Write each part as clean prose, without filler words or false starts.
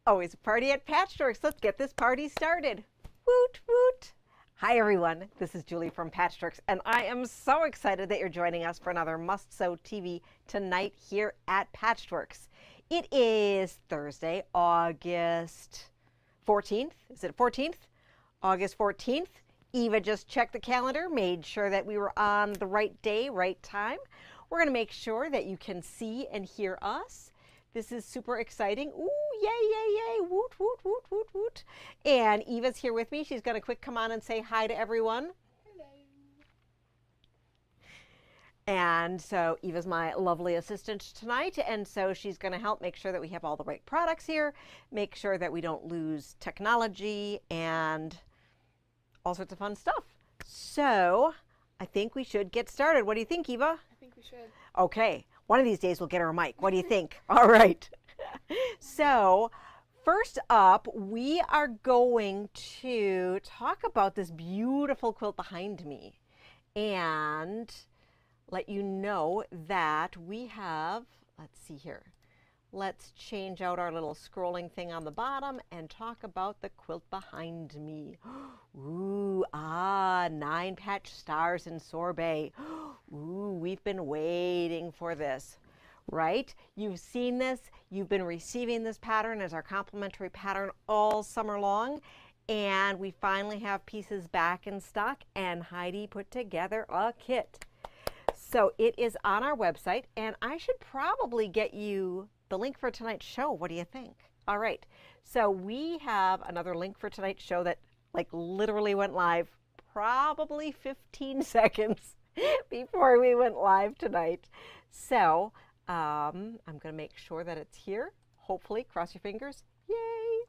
Always a party at Patchworks. Let's get this party started. Woot, woot. Hi, everyone. This is Julie from Patchworks, and I am so excited that you're joining us for another Must Sew TV tonight here at Patchworks. It is Thursday, August 14th. Is it 14th? August 14th. Eva just checked the calendar, made sure that we were on the right day, right time. We're going to make sure that you can see and hear us. This is super exciting. Ooh, yay, yay, yay, woot, woot, woot, woot, woot. And Eva's here with me. She's going to quick come on and say hi to everyone. Hello. And so Eva's my lovely assistant tonight, and so she's going to help make sure that we have all the right products here, make sure that we don't lose technology and all sorts of fun stuff. So I think we should get started. What do you think, Eva? I think we should. Okay. One of these days we'll get her a mic. What do you think? All right. So first up, we are going to talk about this beautiful quilt behind me and let you know that we have, let's see here. Let's change out our little scrolling thing on the bottom and talk about the quilt behind me. Ooh, 9 patch stars in Sorbet. Ooh, we've been waiting for this, right? You've seen this, you've been receiving this pattern as our complimentary pattern all summer long, and we finally have pieces back in stock, and Heidi put together a kit. So it is on our website, and I should probably get you the link for tonight's show. What do you think? All right, so we have another link for tonight's show that like literally went live probably 15 seconds before we went live tonight. So I'm going to make sure that it's here. Hopefully, cross your fingers. Yay!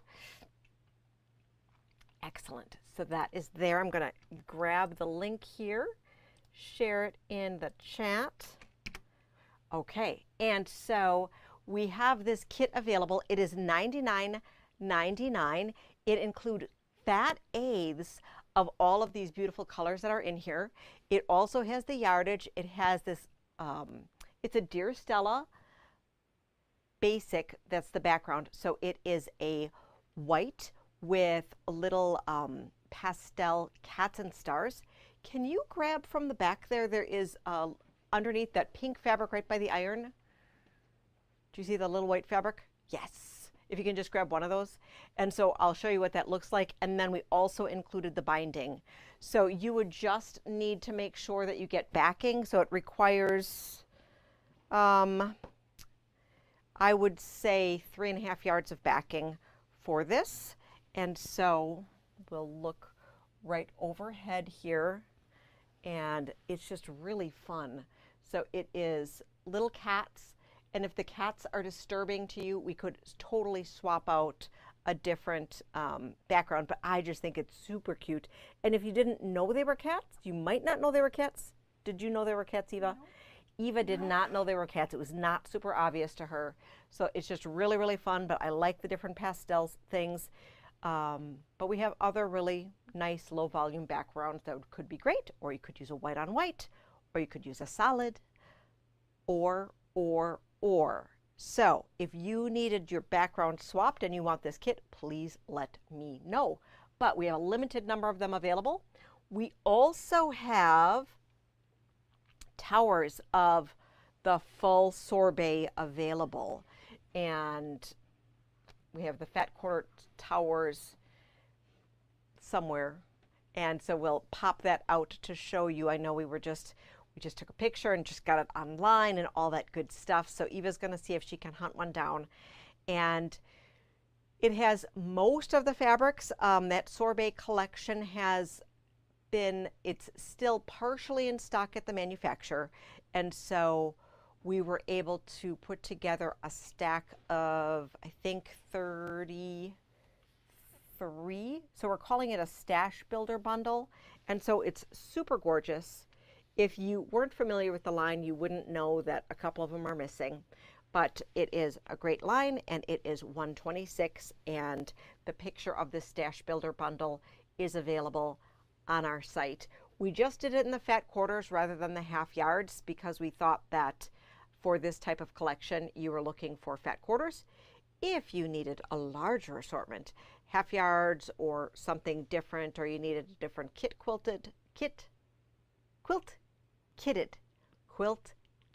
Excellent. So that is there. I'm going to grab the link here, share it in the chat. Okay, and so we have this kit available. It is $99.99. It includes fat eighths of all of these beautiful colors that are in here. It also has the yardage. It has this, it's a Dear Stella basic, that's the background. So it is a white with a little pastel cats and stars. Can you grab from the back there? There is underneath that pink fabric right by the iron. Do you see the little white fabric? Yes. If you can just grab one of those. And so I'll show you what that looks like. And then we also included the binding. So you would just need to make sure that you get backing. So it requires, I would say 3.5 yards of backing for this. And so we'll look right overhead here. And it's just really fun. So it is little cats. And if the cats are disturbing to you, we could totally swap out a different background, but I just think it's super cute. And if you didn't know they were cats, you might not know they were cats. Did you know they were cats, Eva? No. Eva did not know they were cats. It was not super obvious to her. So it's just really, really fun, but I like the different pastel things. But we have other really nice low volume backgrounds that could be great, or you could use a white on white, or you could use a solid, or. So if you needed your background swapped and you want this kit, please let me know. But we have a limited number of them available. We also have towers of the full sorbet available. And we have the fat quarter towers somewhere. And so we'll pop that out to show you. I know we just took a picture and just got it online and all that good stuff. So Eva's going to see if she can hunt one down. And it has most of the fabrics. That Sorbet collection has been, it's still partially in stock at the manufacturer. And so we were able to put together a stack of, I think, 33. So we're calling it a stash builder bundle. And so it's super gorgeous. If you weren't familiar with the line, you wouldn't know that a couple of them are missing, but it is a great line and it is $126, and the picture of the Stash Builder bundle is available on our site. We just did it in the fat quarters rather than the half yards because we thought that for this type of collection you were looking for fat quarters. If you needed a larger assortment, half yards or something different, or you needed a different quilt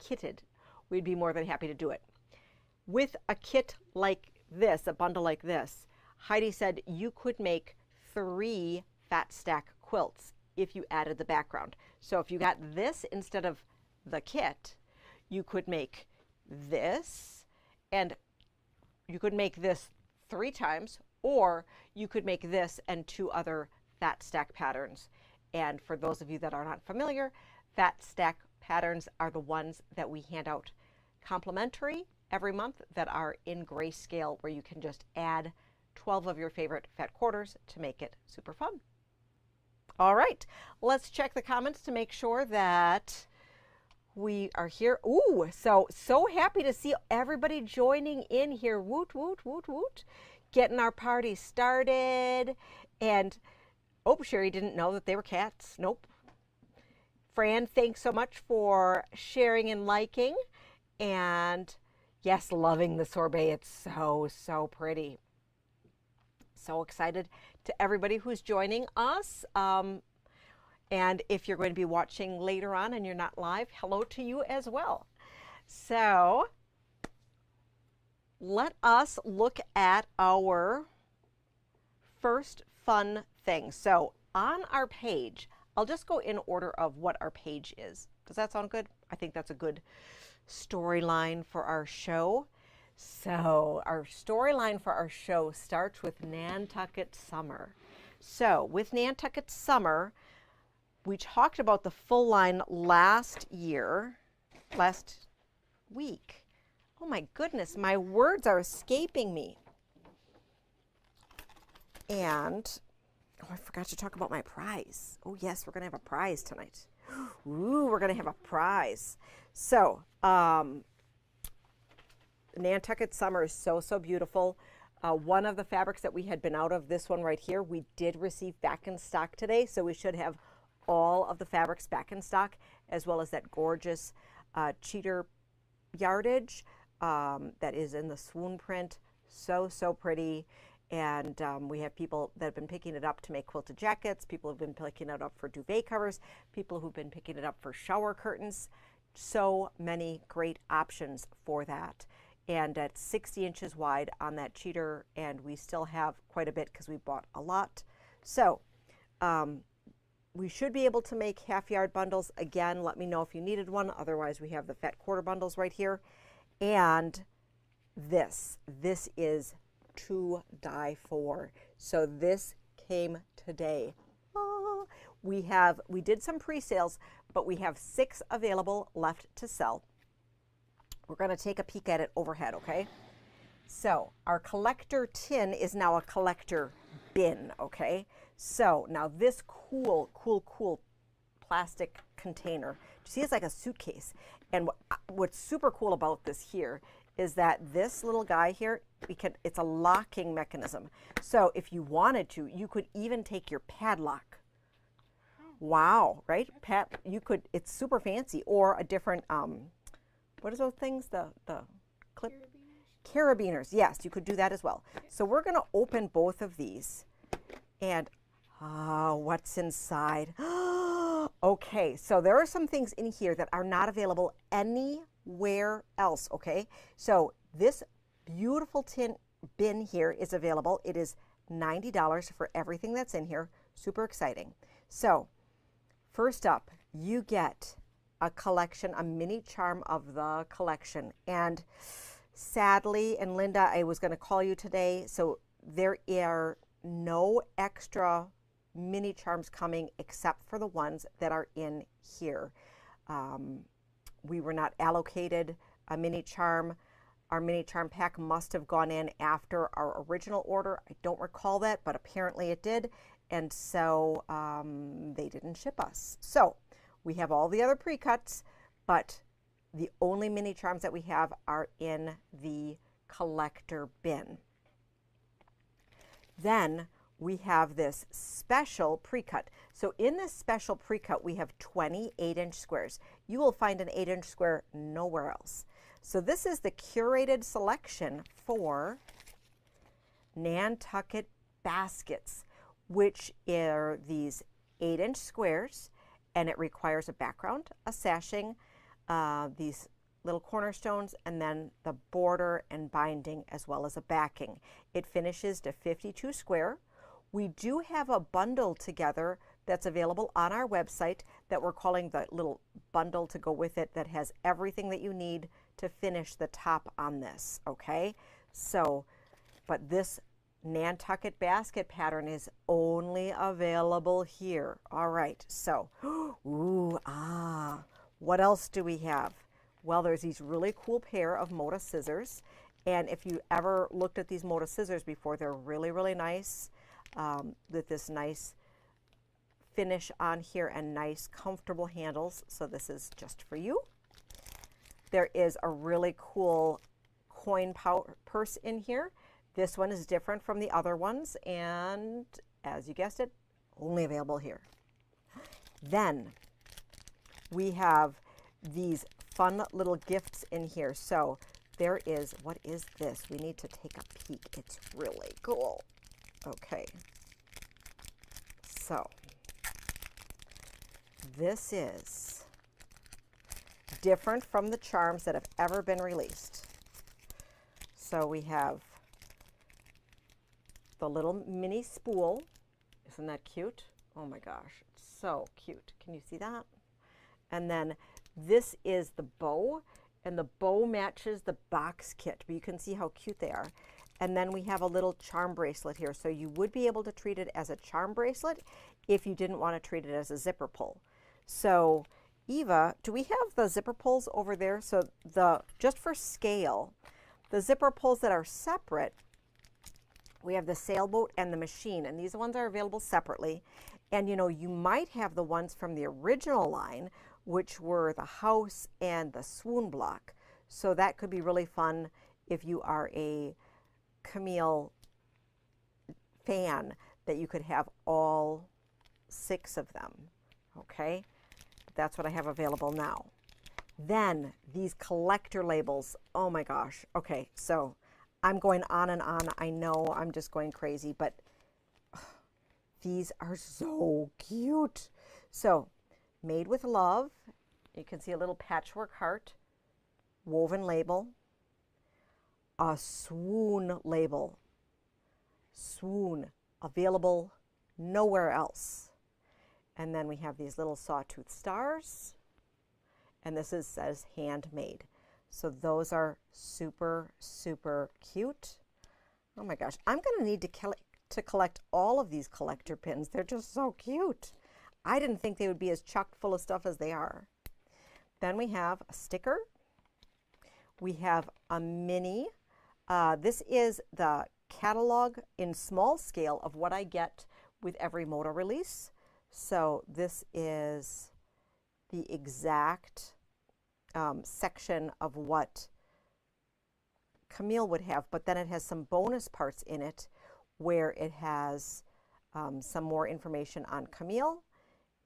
kitted, we'd be more than happy to do it. With a kit like this, a bundle like this, Heidi said you could make 3 fat stack quilts if you added the background. So if you got this instead of the kit, you could make this, and you could make this 3 times, or you could make this and 2 other fat stack patterns. And for those of you that are not familiar, fat stack patterns are the ones that we hand out complimentary every month that are in grayscale, where you can just add 12 of your favorite fat quarters to make it super fun. All right, let's check the comments to make sure that we are here. Ooh, so happy to see everybody joining in here. Woot, woot, woot, woot. Getting our party started. And, oh, Sherry didn't know that they were cats. Nope. Fran, thanks so much for sharing and liking. And yes, loving the sorbet. It's so pretty. So excited to everybody who's joining us. And if you're going to be watching later on and you're not live, hello to you as well. So let us look at our first fun thing. So on our page, I'll just go in order of what our page is. Does that sound good? I think that's a good storyline for our show. So our storyline for our show starts with Nantucket Summer. So with Nantucket Summer, we talked about the full line last week. Oh my goodness, my words are escaping me. And, oh, I forgot to talk about my prize. Oh yes, we're gonna have a prize tonight. Ooh, we're gonna have a prize. So, Nantucket Summer is so beautiful. One of the fabrics that we had been out of, this one right here, we did receive back in stock today, so we should have all of the fabrics back in stock, as well as that gorgeous cheater yardage that is in the swoon print. So pretty. And we have people that have been picking it up to make quilted jackets. People have been picking it up for duvet covers. People who've been picking it up for shower curtains. So many great options for that. And at 60 inches wide on that cheater, and we still have quite a bit because we bought a lot. So we should be able to make half yard bundles. Again, let me know if you needed one. Otherwise, we have the fat quarter bundles right here. And this is to die for. So this came today. We did some pre-sales, but we have 6 available left to sell. We're going to take a peek at it overhead, okay? So our collector tin is now a collector bin, okay? So now this cool plastic container, you see, it's like a suitcase. And what's super cool about this here is that this little guy here, it's a locking mechanism. So if you wanted to, you could even take your padlock. Wow, right? It's super fancy. Or a different, what are those things? The clip? Carabiners. Yes, you could do that as well. So we're going to open both of these. And what's inside? Okay, so there are some things in here that are not available anywhere else, okay? So this beautiful tin bin here is available. It is $90 for everything that's in here. Super exciting. So first up, you get a collection, a mini charm of the collection. And sadly, and Linda, I was going to call you today, so there are no extra mini charms coming except for the ones that are in here. We were not allocated a mini charm. Our mini charm pack must have gone in after our original order. I don't recall that, but apparently it did. And so they didn't ship us. So we have all the other pre-cuts, but the only mini charms that we have are in the collector bin. Then we have this special pre-cut. So in this special pre-cut, we have 20 8-inch squares. You will find an 8-inch square nowhere else. So this is the curated selection for Nantucket baskets, which are these 8-inch squares, and it requires a background, a sashing, these little cornerstones, and then the border and binding as well as a backing. It finishes to 52 square. We do have a bundle together that's available on our website that we're calling the little bundle to go with it, that has everything that you need to finish the top on this, okay? So, but this Nantucket basket pattern is only available here. All right, so, what else do we have? Well, there's these really cool pair of Moda scissors. And if you ever looked at these Moda scissors before, they're really, really nice, with this nice finish on here and nice comfortable handles. So this is just for you. There is a really cool coin purse in here. This one is different from the other ones, and as you guessed it, only available here. Then we have these fun little gifts in here. So there is, what is this? We need to take a peek. It's really cool. Okay. So this is different from the charms that have ever been released. So we have the little mini spool. Isn't that cute? Oh my gosh, it's so cute. Can you see that? And then this is the bow, and the bow matches the box kit, but you can see how cute they are. And then we have a little charm bracelet here, so you would be able to treat it as a charm bracelet if you didn't want to treat it as a zipper pull. So Eva, do we have the zipper pulls over there? So just for scale, the zipper pulls that are separate, we have the sailboat and the machine, and these ones are available separately. And you know, you might have the ones from the original line, which were the house and the swoon block. So that could be really fun if you are a Camille fan, that you could have all 6 of them, okay? That's what I have available now. Then these collector labels, oh my gosh. Okay, so I'm going on and on. I know I'm just going crazy, but these are so cute. So, made with love. You can see a little patchwork heart, woven label, a swoon label. Swoon, available nowhere else. And then we have these little sawtooth stars, and this says handmade. So those are super, super cute. Oh my gosh, I'm gonna need to collect all of these collector pins. They're just so cute. I didn't think they would be as chock full of stuff as they are. Then we have a sticker. We have a mini. This is the catalog in small scale of what I get with every Moda release. So this is the exact section of what Camille would have, but then it has some bonus parts in it where it has some more information on Camille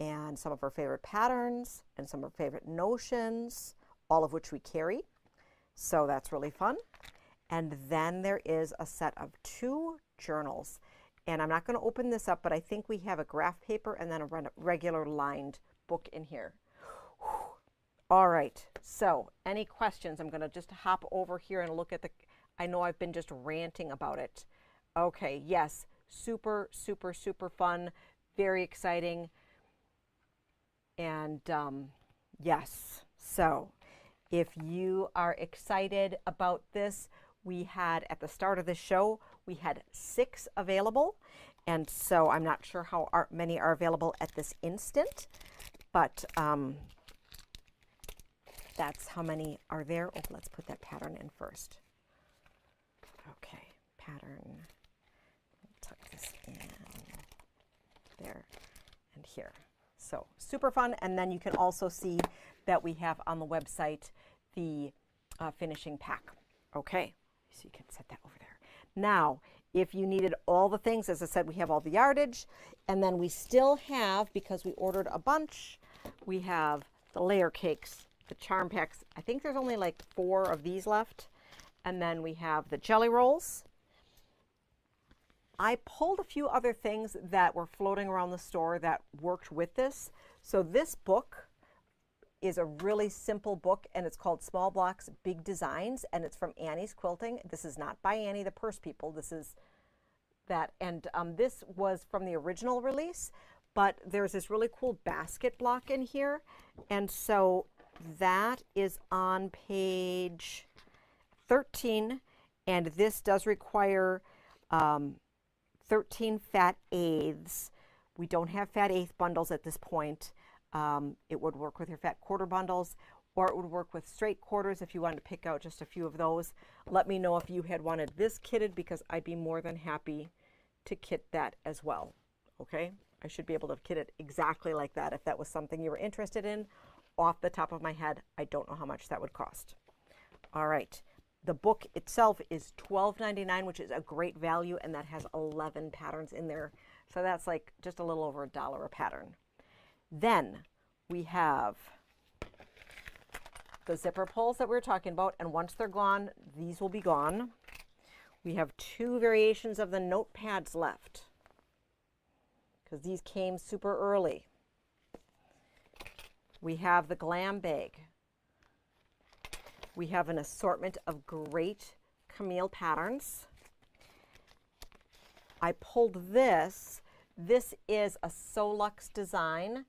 and some of her favorite patterns and some of her favorite notions, all of which we carry. So that's really fun. And then there is a set of 2 journals. And I'm not going to open this up, but I think we have a graph paper and then a regular lined book in here. All right, so any questions? I'm going to just hop over here and look at I know I've been just ranting about it. Okay, yes, super, super, super fun, very exciting. And yes, so if you are excited about this, we had at the start of the show, we had 6 available. And so I'm not sure how many are available at this instant, but that's how many are there. Oh, let's put that pattern in first. Okay, pattern. Tuck this in there and here. So super fun. And then you can also see that we have on the website the finishing pack. Okay, so you can set that over there. Now, if you needed all the things, as I said, we have all the yardage, and then we still have, because we ordered a bunch, we have the layer cakes the charm packs. I think there's only like 4 of these left. And then we have the jelly rolls. I pulled a few other things that were floating around the store that worked with this. So this book is a really simple book, and it's called Small Blocks, Big Designs, and it's from Annie's Quilting. This is not by Annie the Purse People. This is that, and this was from the original release, but there's this really cool basket block in here, and so that is on page 13, and this does require 13 fat eighths. We don't have fat eighth bundles at this point. It would work with your fat quarter bundles, or it would work with straight quarters if you wanted to pick out just a few of those. Let me know if you had wanted this kitted, because I'd be more than happy to kit that as well. Okay, I should be able to kit it exactly like that if that was something you were interested in. Off the top of my head, I don't know how much that would cost. All right, the book itself is $12.99, which is a great value, and that has 11 patterns in there. So that's like just a little over $1 a pattern. Then we have the zipper pulls that we were talking about, and once they're gone, these will be gone. We have 2 variations of the notepads left, because these came super early. We have the glam bag. We have an assortment of great Camille patterns. I pulled this. This is a Solux design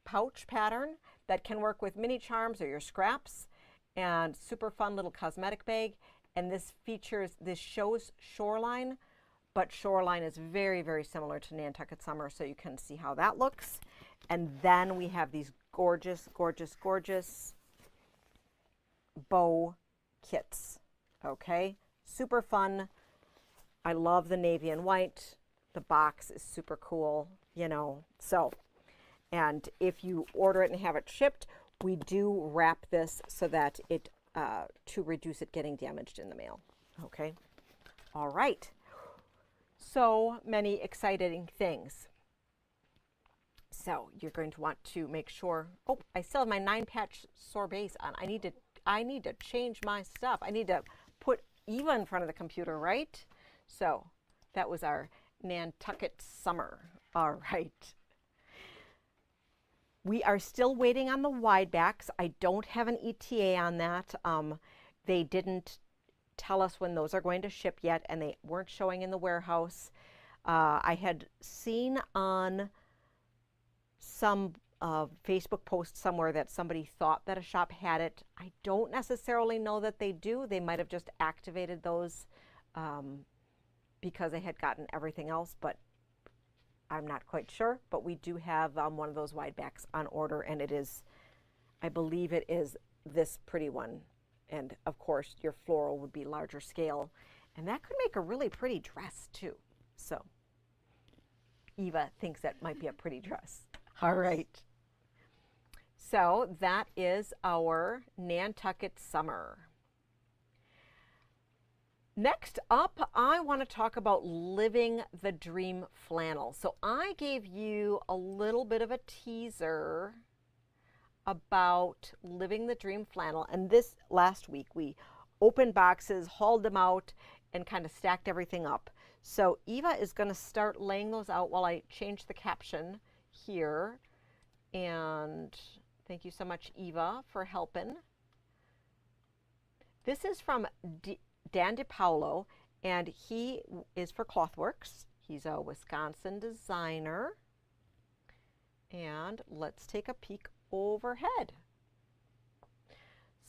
pouch pattern that can work with mini charms or your scraps, and super fun little cosmetic bag. And this shows Shoreline, but Shoreline is very, very similar to Nantucket Summer, so you can see how that looks. And then we have these gorgeous, gorgeous, gorgeous bow kits. Okay, super fun. I love the navy and white. The box is super cool, you know. So, and if you order it and have it shipped, we do wrap this so that it to reduce it getting damaged in the mail. Okay, all right. So many exciting things. So you're going to want to make sure. Oh, I still have my 9-patch sorbets on. I need to change my stuff. I need to put Eva in front of the computer, right? So that was our Nantucket Summer. All right. We are still waiting on the wide backs. I don't have an ETA on that. They didn't tell us when those are going to ship yet, and they weren't showing in the warehouse. I had seen on some Facebook post somewhere that somebody thought that a shop had it. I don't necessarily know that they do. They might have just activated those because they had gotten everything else, but I'm not quite sure. But we do have one of those wide backs on order, and it is, I believe it is this pretty one. And of course, your floral would be larger scale, and that could make a really pretty dress too. So Eva thinks that might be a pretty dress. All right. So that is our Nantucket Summer. Next up, I want to talk about Living the Dream flannel. So I gave you a little bit of a teaser about Living the Dream flannel, and this last week we opened boxes, hauled them out, and kind of stacked everything up. So Eva is going to start laying those out while I change the caption here. And thank you so much, Eva, for helping. This is from Dan DiPaolo, and he is for Clothworks. He's a Wisconsin designer. And let's take a peek overhead.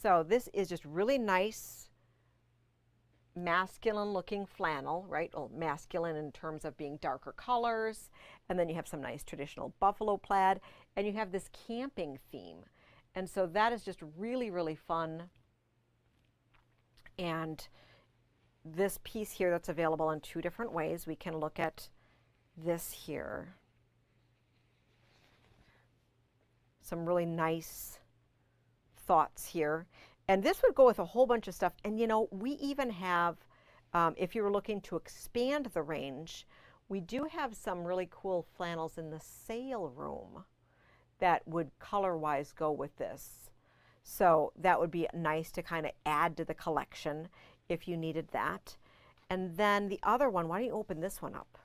So this is just really nice, masculine looking flannel, right? Well, masculine in terms of being darker colors. And then you have some nice traditional buffalo plaid, and you have this camping theme. And so that is just really, really fun. And this piece here that's available in 2 different ways. We can look at this here. Some really nice thoughts here. And this would go with a whole bunch of stuff. And you know, we even have, if you were looking to expand the range, we do have some really cool flannels in the sale room that would color-wise go with this. So that would be nice to kind of add to the collection if you needed that. And then the other one, why don't you open this one up?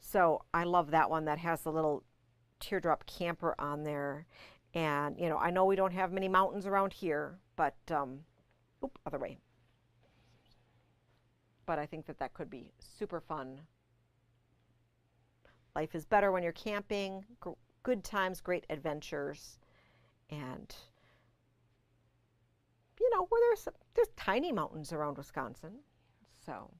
So I love that one that has the little teardrop camper on there. And, you know, I know we don't have many mountains around here, but, other way. But I think that that could be super fun. Life is better when you're camping, good times, great adventures, and, you know, where there's tiny mountains around Wisconsin, so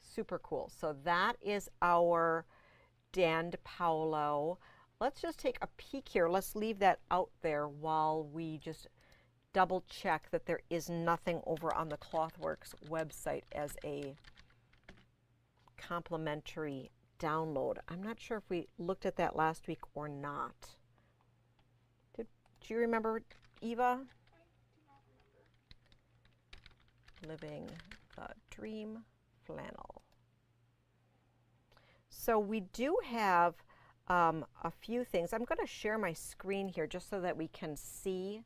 super cool. So that is our Dan DePaulo. Let's just take a peek here. Let's leave that out there while we just double check that there is nothing over on the Clothworks website as a complimentary download. I'm not sure if we looked at that last week or not. Did you remember, Eva? Living the Dream flannel. So we do have a few things. I'm going to share my screen here just so that we can see.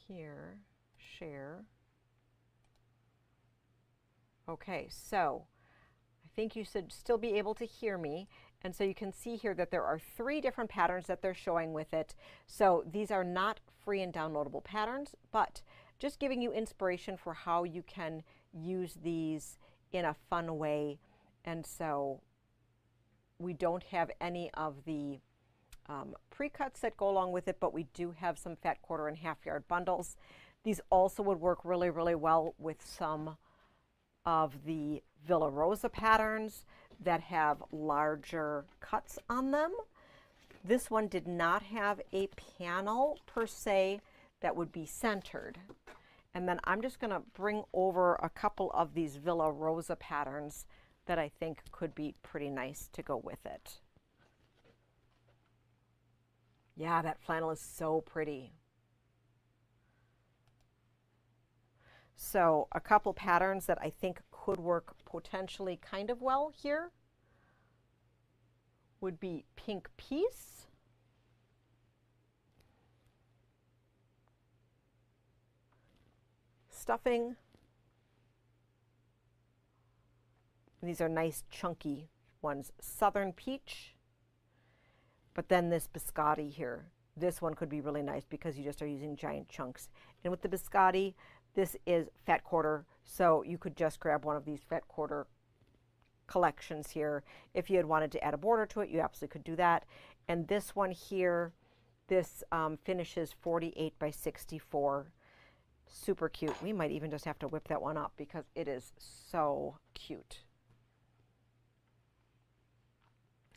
Here, share. Okay, so I think you should still be able to hear me. And so you can see here that there are 3 different patterns that they're showing with it. So these are not free and downloadable patterns, but just giving you inspiration for how you can use these in a fun way. And so we don't have any of the pre-cuts that go along with it, but we do have some fat quarter and half yard bundles. These also would work really, really well with some of the Villa Rosa patterns that have larger cuts on them. This one did not have a panel per se that would be centered. And then I'm just going to bring over a couple of these Villa Rosa patterns that I think could be pretty nice to go with it. Yeah, that flannel is so pretty. So a couple patterns that I think could work potentially kind of well here would be Pink Peace, Stuffing. These are nice chunky ones. Southern Peach. But then this biscotti here, this one could be really nice because you just are using giant chunks. And with the biscotti, this is fat quarter, so you could just grab one of these fat quarter collections here. If you had wanted to add a border to it, you absolutely could do that. And this one here, this finishes 48 by 64. Super cute. We might even just have to whip that one up because it is so cute.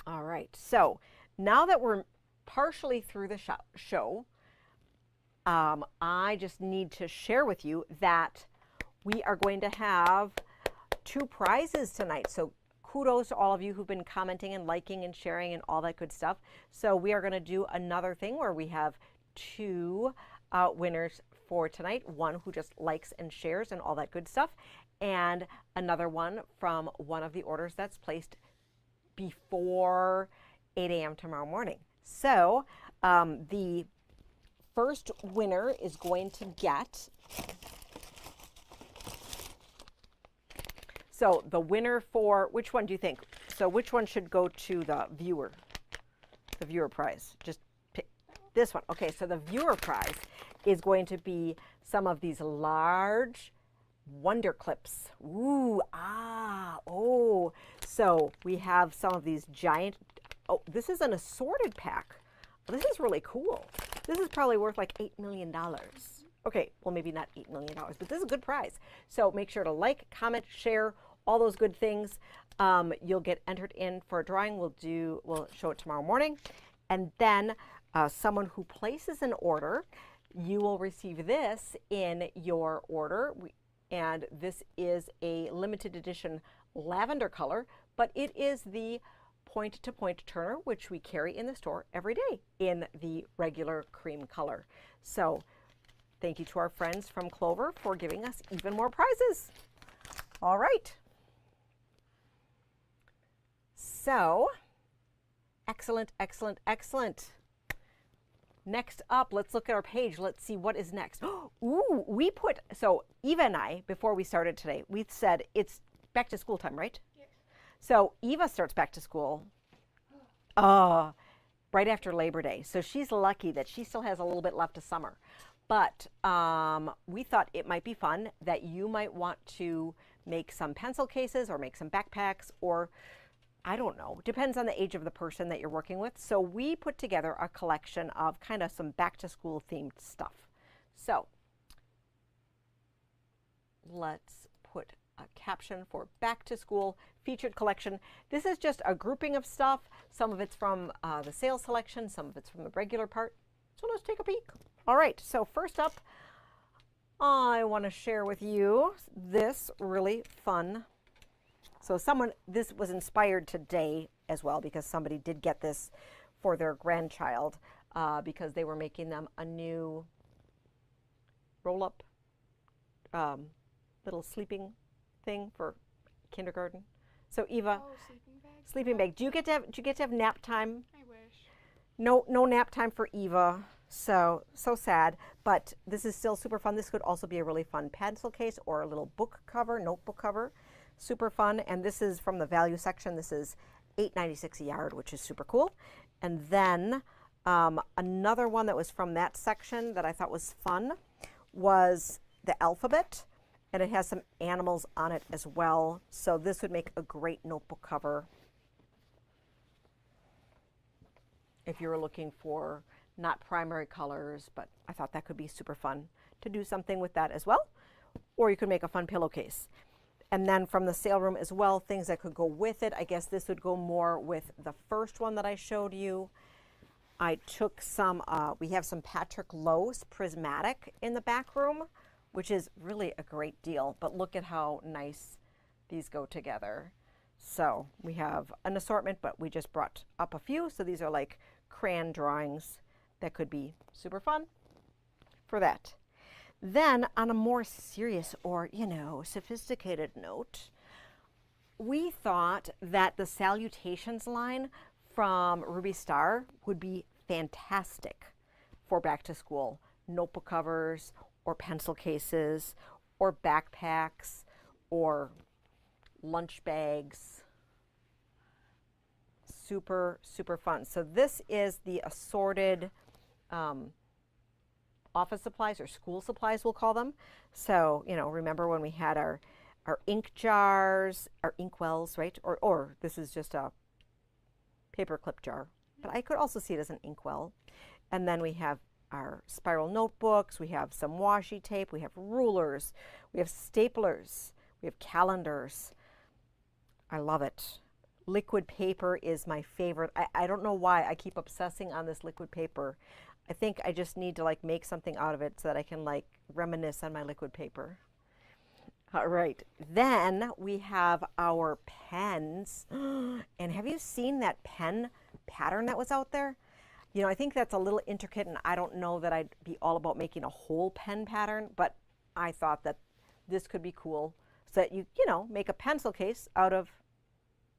All right, so now that we're partially through the show, I just need to share with you that we are going to have 2 prizes tonight. So kudos to all of you who've been commenting and liking and sharing and all that good stuff. So we are going to do another thing where we have 2 winners for tonight. One who just likes and shares and all that good stuff, and another one from one of the orders that's placed before 8 a.m. tomorrow morning. So the first winner is going to get, so the winner for, which one do you think? So which one should go to the viewer prize? Just pick this one. Okay, so the viewer prize is going to be some of these large Wonder Clips. Ooh, oh. So we have some of these giant, oh, this is an assorted pack. This is really cool. This is probably worth like $8 million. Okay, well maybe not $8 million, but this is a good prize. So make sure to like, comment, share, all those good things. You'll get entered in for a drawing. We'll show it tomorrow morning. And then someone who places an order, you will receive this in your order. And this is a limited edition lavender color, but it is the point-to-point turner, which we carry in the store every day in the regular cream color. So thank you to our friends from Clover for giving us even more prizes. All right. So, excellent, excellent, excellent. Next up, let's look at our page. Let's see what is next. Ooh, so Eva and I, before we started today, we said it's back to school time, right? Yes. So Eva starts back to school right after Labor Day. So she's lucky that she still has a little bit left of summer. But we thought it might be fun that you might want to make some pencil cases or make some backpacks, or I don't know, depends on the age of the person that you're working with. So we put together a collection of kind of some back to school themed stuff. So let's put a caption for back to school featured collection. This is just a grouping of stuff. Some of it's from the sales selection, some of it's from the regular part. So let's take a peek. All right, so first up, I want to share with you this really fun. So this was inspired today as well, because somebody did get this for their grandchild because they were making them a new roll-up little sleeping thing for kindergarten. So Eva, sleeping bag. Do you get to have nap time? I wish. No nap time for Eva. So sad, but this is still super fun. This could also be a really fun pencil case or a little book cover, notebook cover. Super fun. And this is from the value section. This is $8.96 a yard, which is super cool. And then another one that was from that section that I thought was fun was the alphabet, and it has some animals on it as well. So this would make a great notebook cover if you were looking for not primary colors, but I thought that could be super fun to do something with that as well. Or you could make a fun pillowcase. And then from the sale room as well, things that could go with it. I guess this would go more with the first one that I showed you. I took some, we have some Patrick Lowe's Prismatic in the back room, which is really a great deal. But look at how nice these go together. So we have an assortment, but we just brought up a few. So these are like crayon drawings that could be super fun for that. Then on a more serious or, sophisticated note, we thought that the Salutations line from Ruby Star would be fantastic for back to school notebook covers or pencil cases or backpacks or lunch bags. Super, super fun. So this is the assorted office supplies, or school supplies we'll call them. So, remember when we had our ink jars, our ink wells, right? Or this is just a paper clip jar. But I could also see it as an ink well. And then we have our spiral notebooks, we have some washi tape, we have rulers, we have staplers, we have calendars. I love it. Liquid paper is my favorite. I don't know why I keep obsessing on this liquid paper. I think I just need to make something out of it so that I can reminisce on my liquid paper. All right, then we have our pens. And have you seen that pen pattern that was out there? I think that's a little intricate, and I don't know that I'd be all about making a whole pen pattern, but I thought that this could be cool so that you make a pencil case out of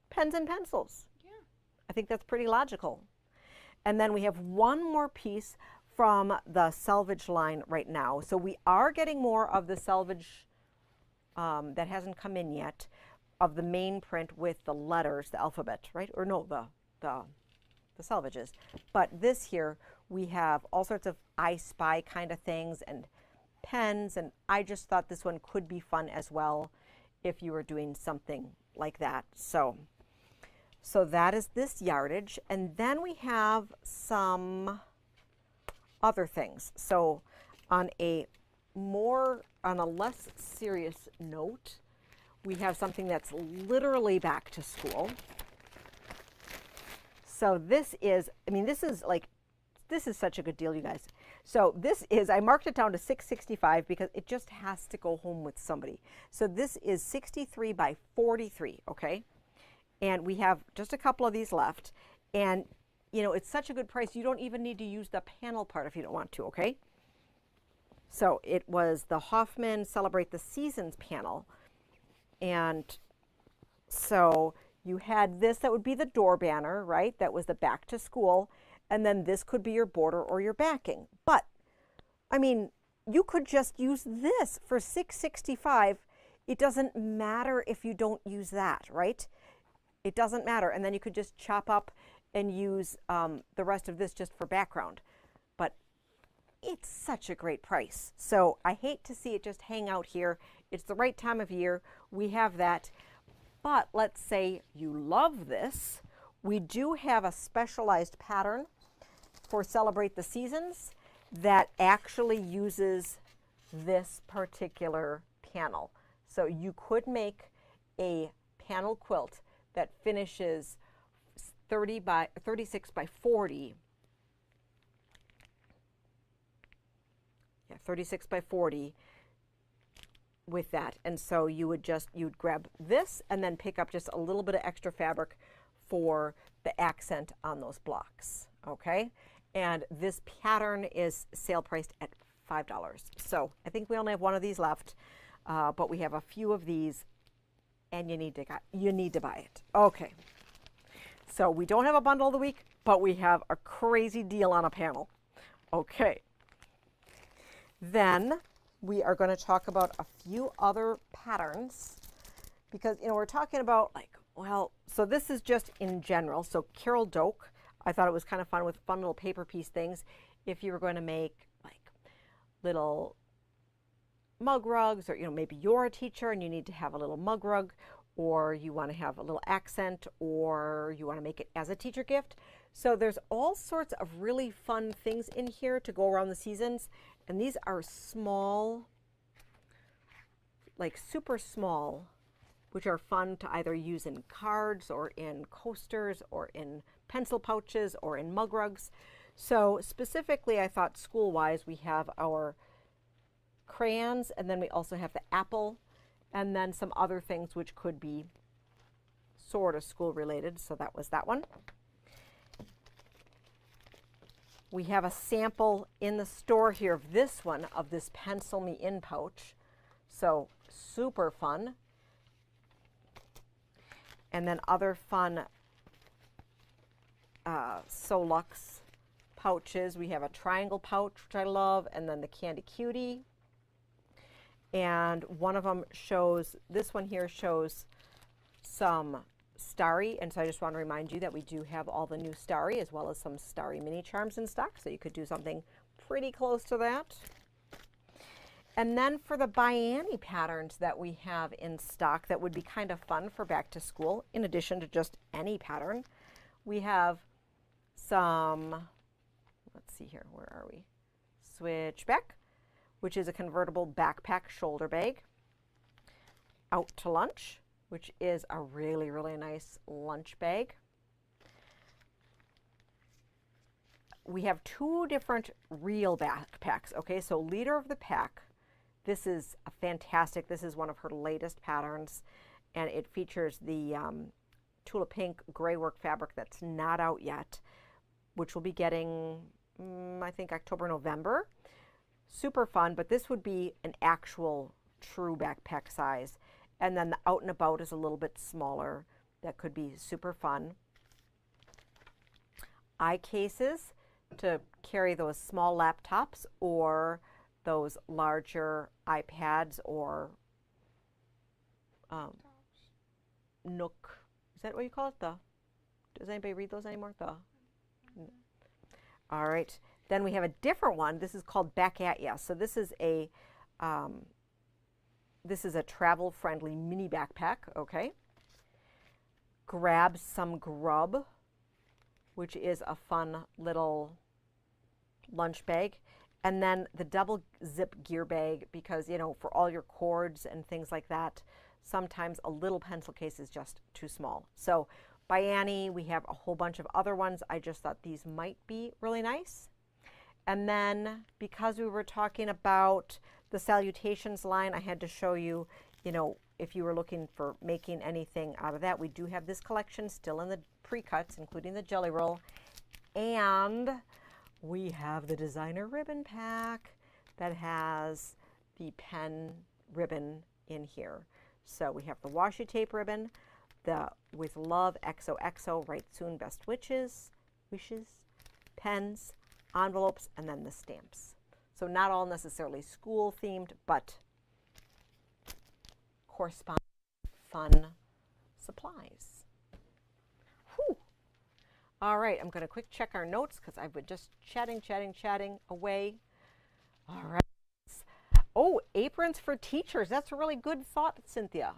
pens and pencils. Yeah. I think that's pretty logical. And then we have one more piece from the selvage line right now. So we are getting more of the selvage that hasn't come in yet, of the main print with the letters, the alphabet, right? Or no, the selvages. But this here, we have all sorts of I Spy kind of things and pens, and I just thought this one could be fun as well if you were doing something like that. So that is this yardage. And then we have some other things. So on a less serious note, we have something that's literally back to school. So this is such a good deal, you guys. So this is, I marked it down to $6.65 because it just has to go home with somebody. So this is 63 by 43, okay? And we have just a couple of these left. And, it's such a good price, you don't even need to use the panel part if you don't want to, okay? So it was the Hoffman Celebrate the Seasons panel. And so You had this that would be the door banner, right? That was the back to school. And then this could be your border or your backing. But, I mean, you could just use this for $6.65. It doesn't matter if you don't use that, right? It doesn't matter. And then you could just chop up and use the rest of this just for background. But it's such a great price. So I hate to see it just hang out here. It's the right time of year. We have that. But let's say you love this. We do have a specialized pattern for Celebrate the Seasons that actually uses this particular panel. So you could make a panel quilt that finishes 36 by 40. Yeah, 36 by 40 with that. And so you'd grab this and then pick up just a little bit of extra fabric for the accent on those blocks, okay? And this pattern is sale priced at $5. So I think we only have one of these left, but we have a few of these, and you need to buy it. Okay. So we don't have a bundle of the week, but we have a crazy deal on a panel. Okay. Then we are going to talk about a few other patterns because, we're talking about so this is just in general. So Carol Doak, I thought it was kind of fun with fun little paper piece things. If you were going to make like little mug rugs or, maybe you're a teacher and you need to have a little mug rug, or you want to have a little accent, or you want to make it as a teacher gift. So there's all sorts of really fun things in here to go around the seasons. And these are small, like super small, which are fun to either use in cards or in coasters or in pencil pouches or in mug rugs. So specifically, I thought school-wise, we have our crayons, and then we also have the apple, and then some other things which could be sort of school related. So that was that one. We have a sample in the store here of this one, of this Pencil Me In pouch. So super fun. And then other fun Solux pouches. We have a triangle pouch, which I love, and then the Candy Cutie. And one of them shows, this one here shows some Starry, and so I just want to remind you that we do have all the new Starry as well as some Starry mini charms in stock, so you could do something pretty close to that. And then for the Bianni patterns that we have in stock that would be kind of fun for back to school, in addition to just any pattern, we have some, let's see here, where are we? Switchback, which is a convertible backpack shoulder bag. Out to Lunch, which is a really, really nice lunch bag. We have two different real backpacks, okay? So Leader of the Pack, this is a fantastic, this is one of her latest patterns, and it features the Tula Pink gray work fabric that's not out yet, which we'll be getting, I think, October, November. Super fun, but this would be an actual true backpack size. And then the Out and About is a little bit smaller. That could be super fun. Eye cases to carry those small laptops or those larger iPads or Nook. Is that what you call it? Does anybody read those anymore? All right. Then we have a different one. This is called Back At Ya. So this is a travel-friendly mini backpack, okay? Grab Some Grub, which is a fun little lunch bag. And then the double zip gear bag, because, for all your cords and things like that, sometimes a little pencil case is just too small. So Bianni, we have a whole bunch of other ones. I just thought these might be really nice. And then because we were talking about the Salutations line, I had to show you, if you were looking for making anything out of that, we do have this collection still in the pre-cuts, including the Jelly Roll. And we have the designer ribbon pack that has the pen ribbon in here. So we have the washi tape ribbon, the with love, XOXO, write soon, best wishes, pens, envelopes, and then the stamps. So not all necessarily school themed, but corresponding fun supplies. Whew. All right, I'm going to quick check our notes because I've been just chatting away. All right. Oh, aprons for teachers. That's a really good thought, Cynthia.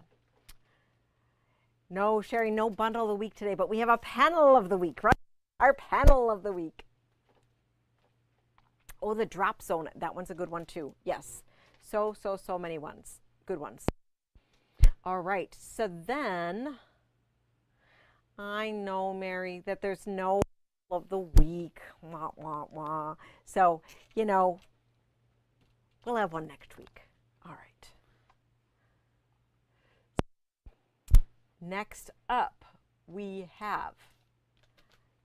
No, Sherry, no bundle of the week today, but we have a panel of the week, right? Our panel of the week. Oh, the drop zone. That one's a good one too. Yes. So many ones. Good ones. All right. So then I know, Mary, that there's no of the week. Wah, wah, wah. So, you know, we'll have one next week. All right. Next up, we have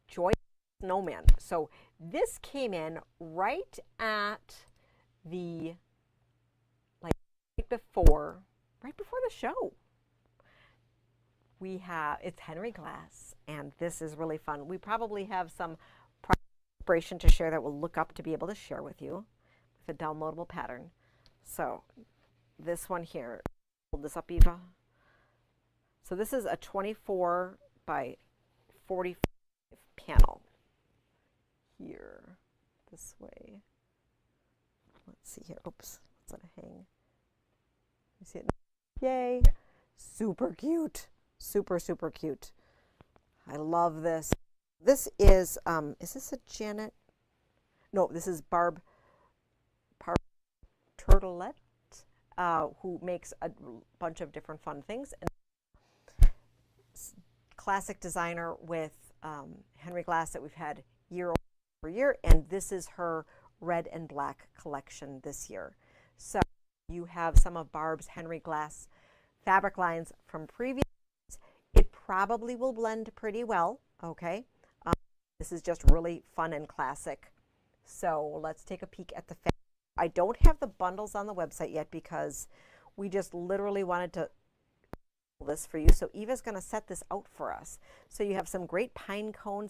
Joy Snowman. So this came in right at the, like, right before the show. We have, it's Henry Glass, and this is really fun. We probably have some inspiration to share that we'll look up to be able to share with you with a downloadable pattern. So this one here, hold this up, Eva. So this is a 24 by 45 panel here, this way. Let's see here. Oops, let's let it hang. You see it? Yay! Super cute. Super cute. I love this. This is this a Janet? No, this is Barb Turtlette, who makes a bunch of different fun things. And classic designer with Henry Glass that we've had year over year, and this is her red and black collection this year. So you have some of Barb's Henry Glass fabric lines from previous. It probably will blend pretty well, okay? This is just really fun and classic. So let's take a peek at the fabric. I don't have the bundles on the website yet because we just literally wanted to this for you. So Eva's going to set this out for us. So you have some great pine cones,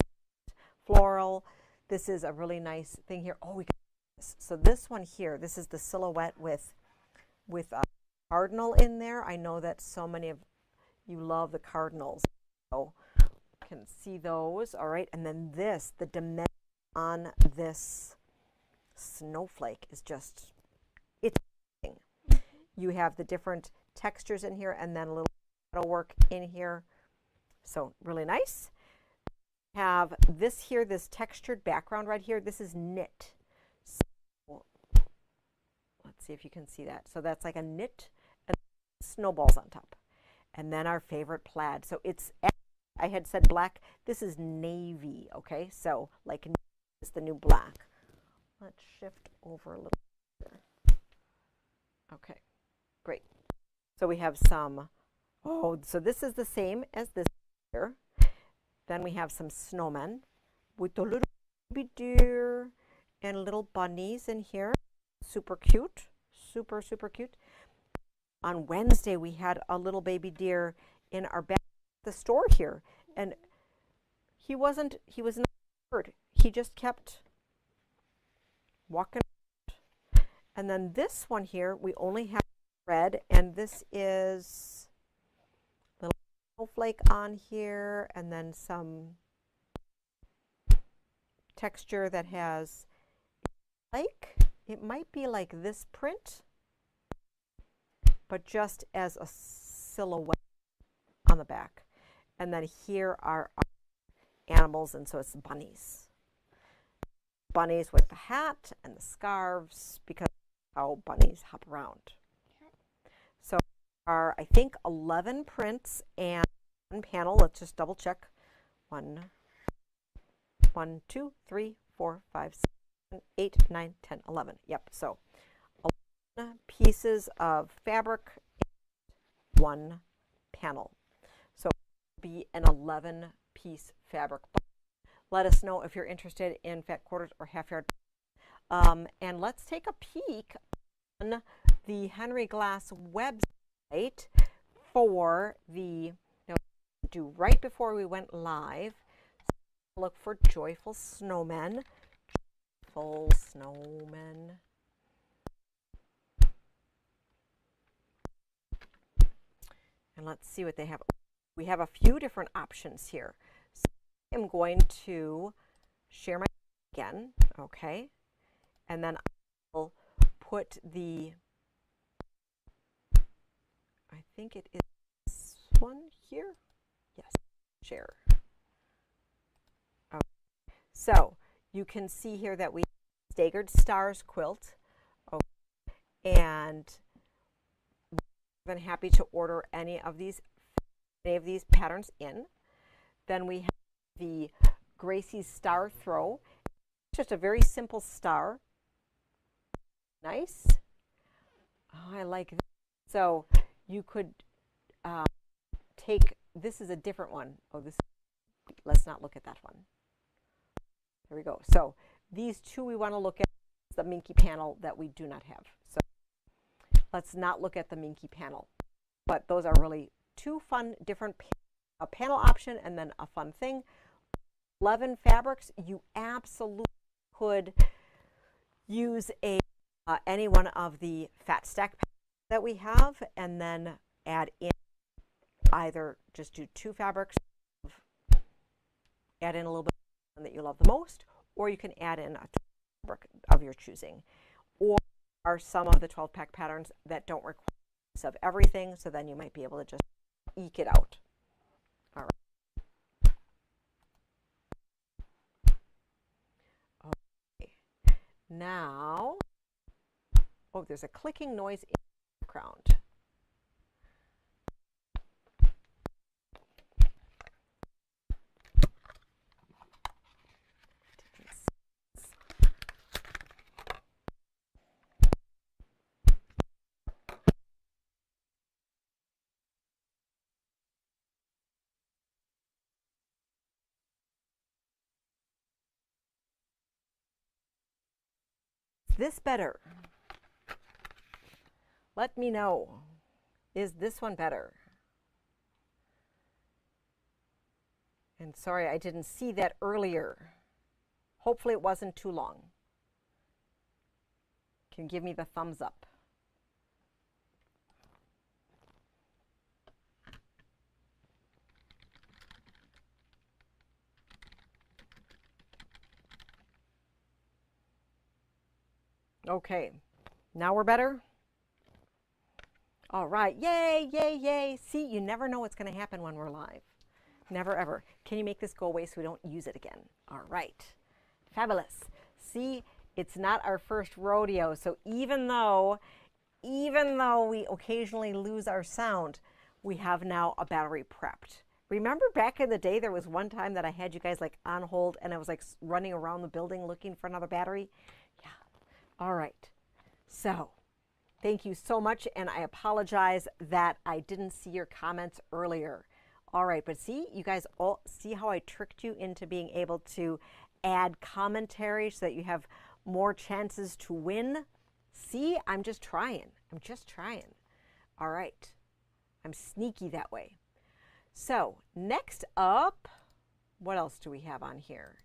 floral. This is a really nice thing here. Oh, we got this. So this one here, this is the silhouette with a cardinal in there. I know that so many of you love the cardinals. So you can see those. All right. And then this, the dimension on this snowflake is just, it's amazing. You have the different textures in here and then a little work in here. So really nice. Have this here, this textured background right here. This is knit. So let's see if you can see that. So that's like a knit and snowballs on top. And then our favorite plaid. So it's, I had said black. This is navy, okay? So like is the new black. Let's shift over a little bit. Okay, great. So we have some, oh, so this is the same as this here. Then we have some snowmen with a little baby deer and little bunnies in here. Super cute, super cute. On Wednesday, we had a little baby deer in our back at the store here. And he was not hurt. He just kept walking around. And then this one here, we only have red, and this is a little snowflake on here, and then some texture that has, like, it might be like this print, but just as a silhouette on the back. And then here are our animals, and so it's bunnies. Bunnies with the hat and the scarves, because how bunnies hop around. So are, I think, 11 prints and one panel. Let's just double check. 1, 2, 3, 4, 5, 7, 8, 9, 10, 11. Yep, so 11 pieces of fabric and one panel. So it'll be an 11-piece fabric. Let us know if you're interested in fat quarters or half yard. And let's take a peek on the Henry Glass website for the do right before we went live. Look for Joyful Snowmen. Joyful Snowmen. And let's see what they have. We have a few different options here. So I'm going to share my again, okay? And then I'll put the, I think it is this one here. Yes, share. Okay. So you can see here that we have Staggered Stars quilt. Okay. And we're happy to order any of these patterns in. Then we have the Gracie's Star Throw. Just a very simple star. Nice. Oh, I like that. So you could take, this is a different one. Oh, this, let's not look at that one. There we go. So these two we want to look at the Minky panel that we do not have. So let's not look at the Minky panel. But those are really two fun, different, a panel option and then a fun thing. 11 fabrics, you absolutely could use any one of the fat stack that we have and then add in either just do 2 fabrics, add in a little bit that you love the most, or you can add in a fabric of your choosing. Or are some of the 12-pack patterns that don't require of everything, so then you might be able to just eke it out. All right. Okay. Now, oh, there's a clicking noise in the background. This better? Let me know. Is this one better? And sorry, I didn't see that earlier. Hopefully it wasn't too long. Can you give me the thumbs up? Okay, now we're better? All right, yay, yay, yay. See, you never know what's going to happen when we're live. Never ever. Can you make this go away so we don't use it again? All right, fabulous. See, it's not our first rodeo, so even though we occasionally lose our sound, we have now a battery prepped. Remember back in the day, there was one time that I had you guys like on hold and I was like running around the building looking for another battery? Yeah. All right, so thank you so much, and I apologize that I didn't see your comments earlier. All right, but see, you guys all see how I tricked you into being able to add commentary so that you have more chances to win? See, I'm just trying. I'm just trying. All right, I'm sneaky that way. So next up, what else do we have on here?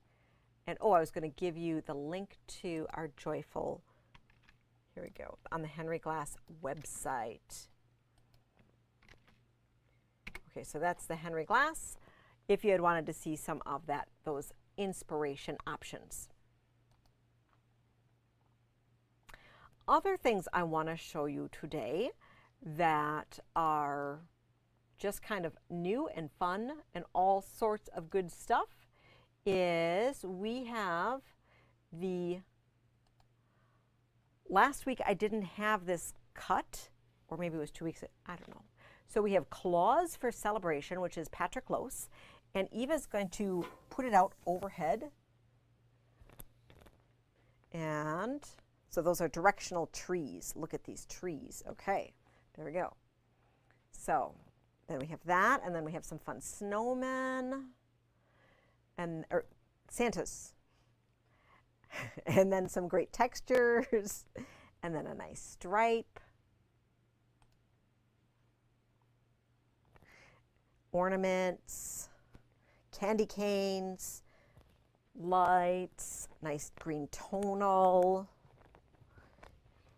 And oh, I was going to give you the link to our Joyful, here we go, on the Henry Glass website. Okay, so that's the Henry Glass, if you had wanted to see some of that, those inspiration options. Other things I want to show you today that are just kind of new and fun and all sorts of good stuff is we have the, last week I didn't have this cut, or maybe it was 2 weeks, I don't know. So we have Claws for Celebration, which is Patrick Lose, and Eva's going to put it out overhead. And so those are directional trees. Look at these trees. Okay, there we go. So then we have that, and then we have some fun snowmen and Santas, and then some great textures, and then a nice stripe. ornaments, candy canes, lights, nice green tonal,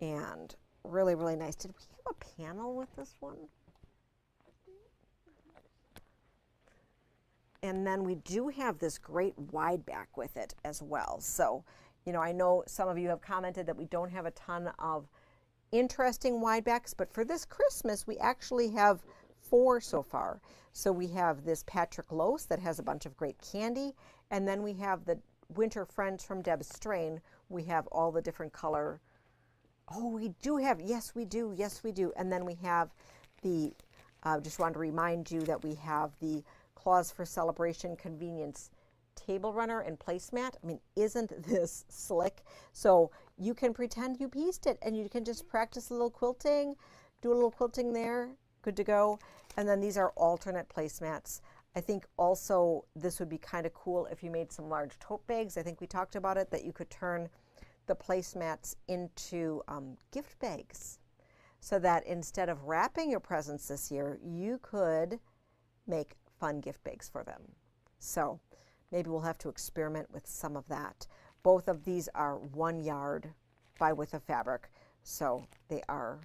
and really, really nice. Did we have a panel with this one? And then we do have this great wide back with it as well. So, you know, I know some of you have commented that we don't have a ton of interesting wide backs, but for this Christmas, we actually have 4 so far. So we have this Patrick Lose that has a bunch of great candy, and then we have the Winter Friends from Deb Strain. We have all the different color. Oh, we do have, yes, we do. Yes, we do. And then we have the, just wanted to remind you that we have the Claws for Celebration Convenience table runner and placemat. I mean, isn't this slick? So you can pretend you pieced it and you can just practice a little quilting, do a little quilting there, good to go. And then these are alternate placemats. I think also this would be kind of cool if you made some large tote bags. I think we talked about it, that you could turn the placemats into gift bags, so that instead of wrapping your presents this year, you could make fun gift bags for them. So maybe we'll have to experiment with some of that. Both of these are 1 yard by width of fabric, so they are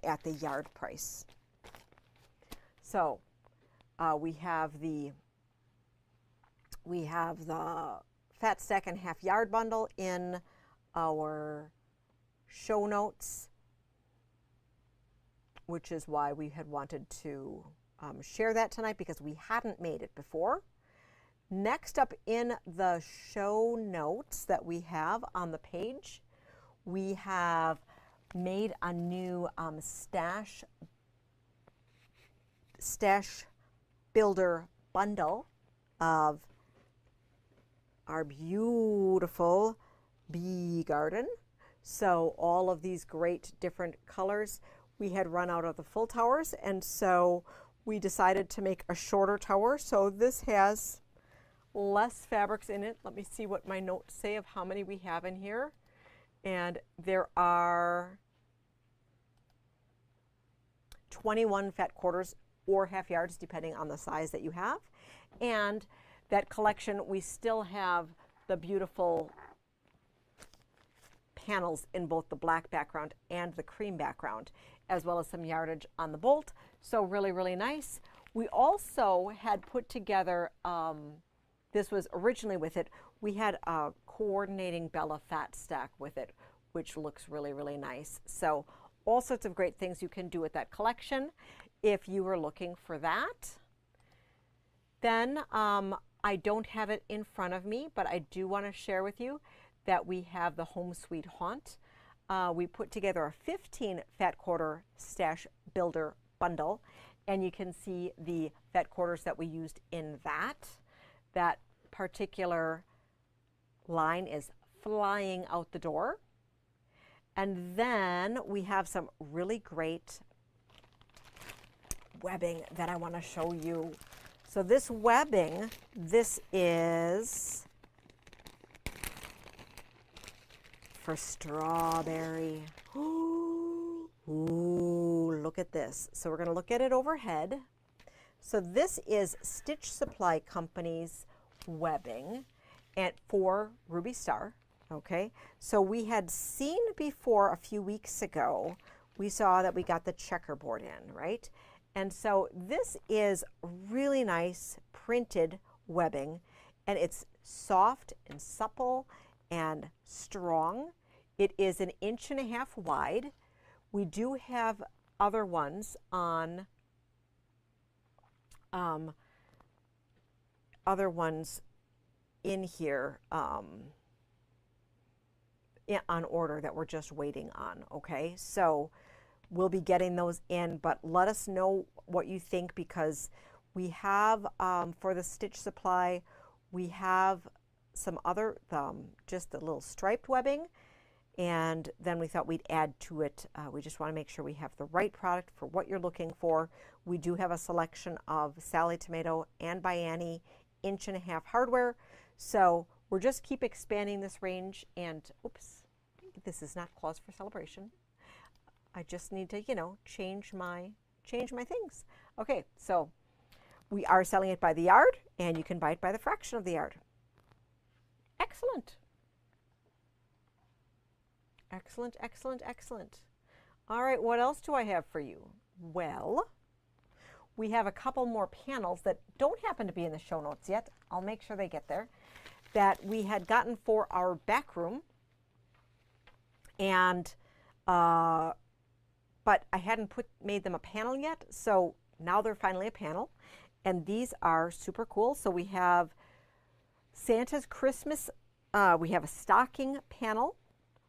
at the yard price. So we have the Fat Stack and Half Yard bundle in our show notes, which is why we had wanted to share that tonight, because we hadn't made it before. Next up in the show notes that we have on the page, we have made a new stash builder bundle of our beautiful bee garden. So all of these great different colors. We had run out of the full towers, and so we decided to make a shorter tower. So this has less fabrics in it. Let me see what my notes say of how many we have in here. And there are 21 fat quarters or half yards, depending on the size that you have. And that collection, we still have the beautiful panels in both the black background and the cream background, as well as some yardage on the bolt. So really, really nice. We also had put together, this was originally with it, we had a coordinating Bella fat stack with it, which looks really, really nice. So all sorts of great things you can do with that collection if you were looking for that. Then I don't have it in front of me, but I do want to share with you that we have the Home Sweet Haunt. We put together a 15 fat quarter stash builder bundle, and you can see the fat quarters that we used in that. That particular line is flying out the door. And then we have some really great webbing that I want to show you. So this webbing, this is for strawberry. Ooh, look at this. So we're going to look at it overhead. So this is Stitch Supply Company's webbing for Ruby Star. Okay, so we had seen before a few weeks ago, we saw that we got the checkerboard in, right? And so this is really nice printed webbing, and it's soft and supple and strong. It is 1.5 inches wide. We do have other ones on in here on order that we're just waiting on. Okay, so we'll be getting those in, but let us know what you think, because we have for the Stitch Supply, we have some other just the little striped webbing, and then we thought we'd add to it. We just want to make sure we have the right product for what you're looking for. We do have a selection of Sally Tomato and by Annie 1.5 inch hardware, so we're just keep expanding this range. And oops, this is not Claws for Celebration. I just need to, you know, change my things. Okay, so We are selling it by the yard, and you can buy it by the fraction of the yard. Excellent. Excellent, excellent, excellent. All right, what else do I have for you? Well, we have a couple more panels that don't happen to be in the show notes yet. I'll make sure they get there. That we had gotten for our back room, and but I hadn't made them a panel yet, so now they're finally a panel, and these are super cool. So we have Santa's Christmas. We have a stocking panel,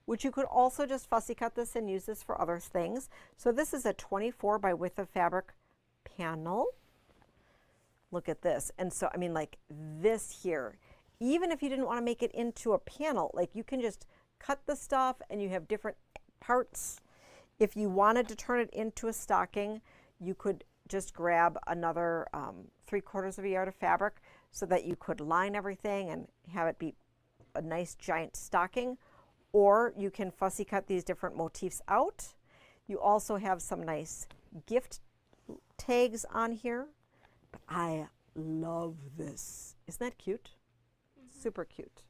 which you could also just fussy cut this and use this for other things. So this is a 24 by width of fabric panel. Look at this. And so, I mean, like this here, even if you didn't want to make it into a panel, like you can just cut the stuff and you have different parts. If you wanted to turn it into a stocking, you could just grab another 3/4 of a yard of fabric so that you could line everything and have it be a nice giant stocking. Or you can fussy cut these different motifs out. You also have some nice gift tags on here. But I love this. Isn't that cute? Mm-hmm. Super cute.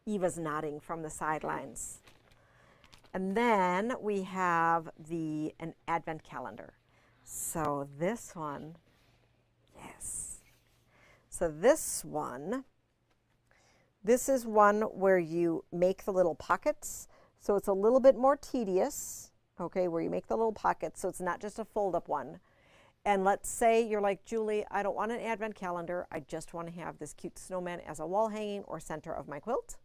Eva's nodding from the sidelines. And then we have an advent calendar. So this one, yes. So this is one where you make the little pockets. So it's a little bit more tedious, okay, where you make the little pockets. So it's not just a fold-up one. And let's say you're like, Julie, I don't want an advent calendar. I just want to have this cute snowman as a wall hanging or center of my quilt.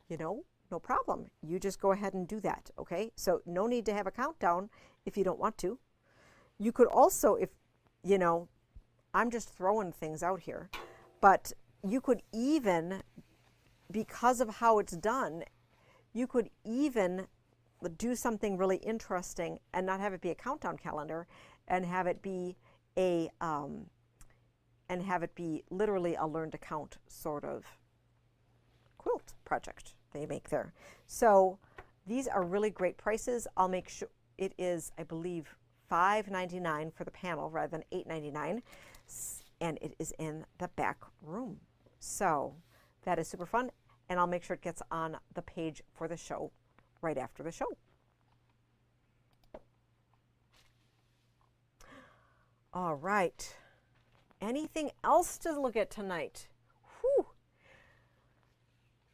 You know, no problem. You just go ahead and do that, okay? So no need to have a countdown if you don't want to. You could also, if, you know, I'm just throwing things out here, but you could even, because of how it's done, you could even do something really interesting and not have it be a countdown calendar and have it be literally a learn to count sort of quilt project they make there. So these are really great prices. I'll make sure it is, I believe, $5.99 for the panel rather than $8.99, and it is in the back room. So that is super fun, and I'll make sure it gets on the page for the show right after the show. All right. Anything else to look at tonight? Whew.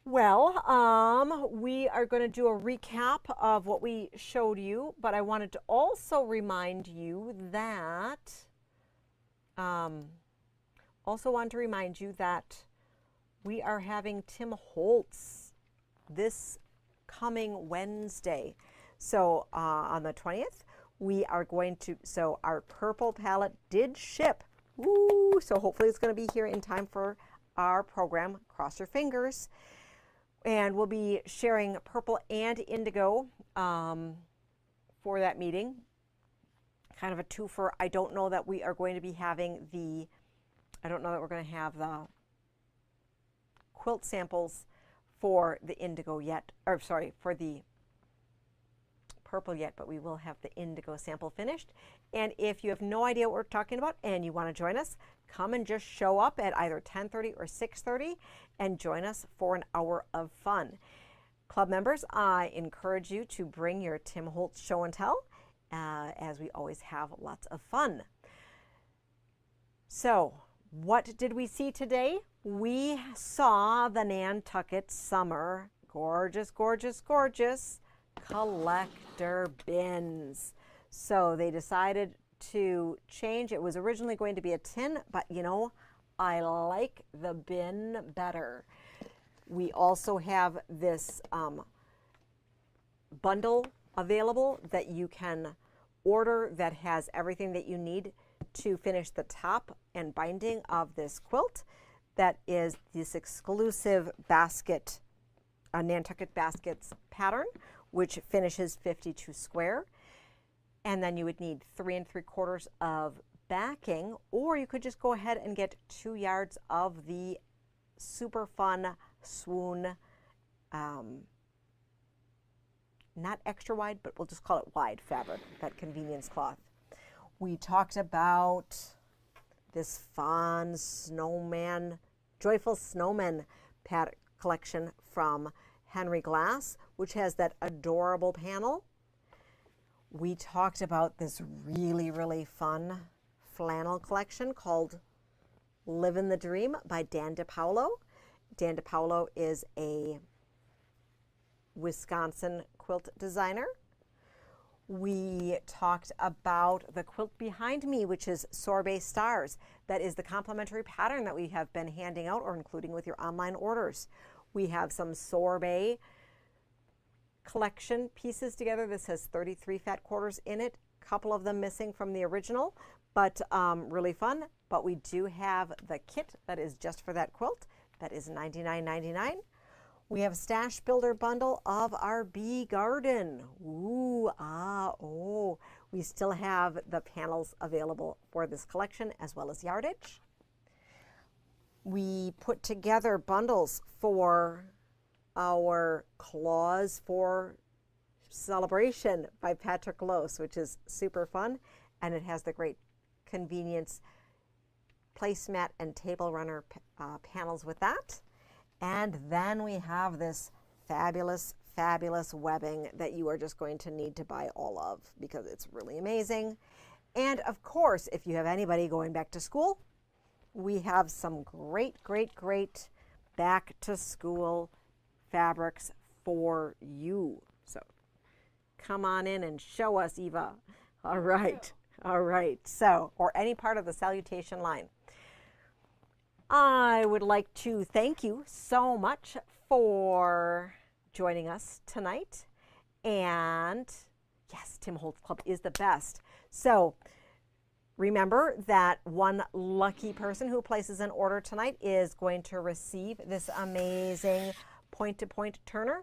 Well, we are going to do a recap of what we showed you, but I wanted to also remind you that we are having Tim Holtz this coming Wednesday. So on the 20th, we are going to, so our purple palette did ship. Woo! So hopefully it's going to be here in time for our program. Cross your fingers. And we'll be sharing purple and indigo for that meeting. Kind of a twofer. I don't know that we are going to be having I don't know that we're going to have the quilt samples for the indigo yet, or sorry, for the purple yet, but we will have the indigo sample finished. And if you have no idea what we're talking about and you want to join us, come and just show up at either 10:30 or 6:30 and join us for an hour of fun. Club members, I encourage you to bring your Tim Holtz show and tell, as we always have lots of fun. So, what did we see today? We saw the Nantucket Summer. Gorgeous, gorgeous, gorgeous collector bins. So they decided to change. It was originally going to be a tin, but you know, I like the bin better. We also have this bundle available that you can order that has everything that you need to finish the top and binding of this quilt. That is this exclusive basket, Nantucket Baskets pattern, which finishes 52 square. And then you would need 3 3/4 of backing, or you could just go ahead and get 2 yards of the super fun swoon, not extra wide, but we'll just call it wide fabric, that convenience cloth. We talked about this fun snowman, joyful snowman collection from Henry Glass, which has that adorable panel. We talked about this really, really fun flannel collection called Livin' the Dream by Dan DePaulo. Dan DePaulo is a Wisconsin quilt designer. We talked about the quilt behind me, which is Sorbet Stars. That is the complimentary pattern that we have been handing out or including with your online orders. We have some Sorbet collection pieces together. This has 33 fat quarters in it, a couple of them missing from the original, but really fun. But we do have the kit that is just for that quilt. That is $99.99. We have a stash builder bundle of our bee garden. Ooh, ah, oh. We still have the panels available for this collection as well as yardage. We put together bundles for our Claws for Celebration by Patrick Lose, which is super fun, and it has the great convenience placemat and table runner panels with that. And then we have this fabulous, fabulous webbing that you are just going to need to buy all of because it's really amazing. And of course, if you have anybody going back to school, we have some great, great, great back to school fabrics for you. So come on in and show us, Eva. All right. All right. So, or any part of the salutation line. I would like to thank you so much for joining us tonight. And yes, Tim Holtz Club is the best. So remember that one lucky person who places an order tonight is going to receive this amazing point-to-point turner.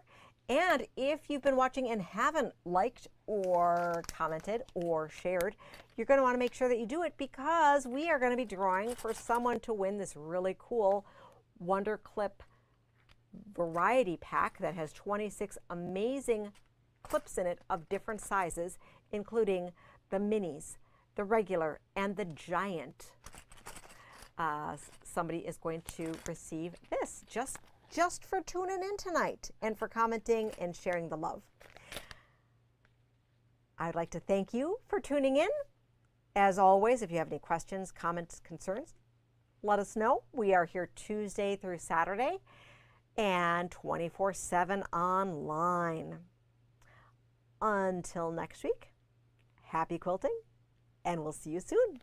And if you've been watching and haven't liked or commented or shared, you're going to want to make sure that you do it because we are going to be drawing for someone to win this really cool Wonder Clip variety pack that has 26 amazing clips in it of different sizes, including the minis, the regular, and the giant. Somebody is going to receive this just for tuning in tonight and for commenting and sharing the love. I'd like to thank you for tuning in. As always, if you have any questions, comments, concerns, let us know. We are here Tuesday through Saturday and 24/7 online. Until next week, happy quilting, and we'll see you soon.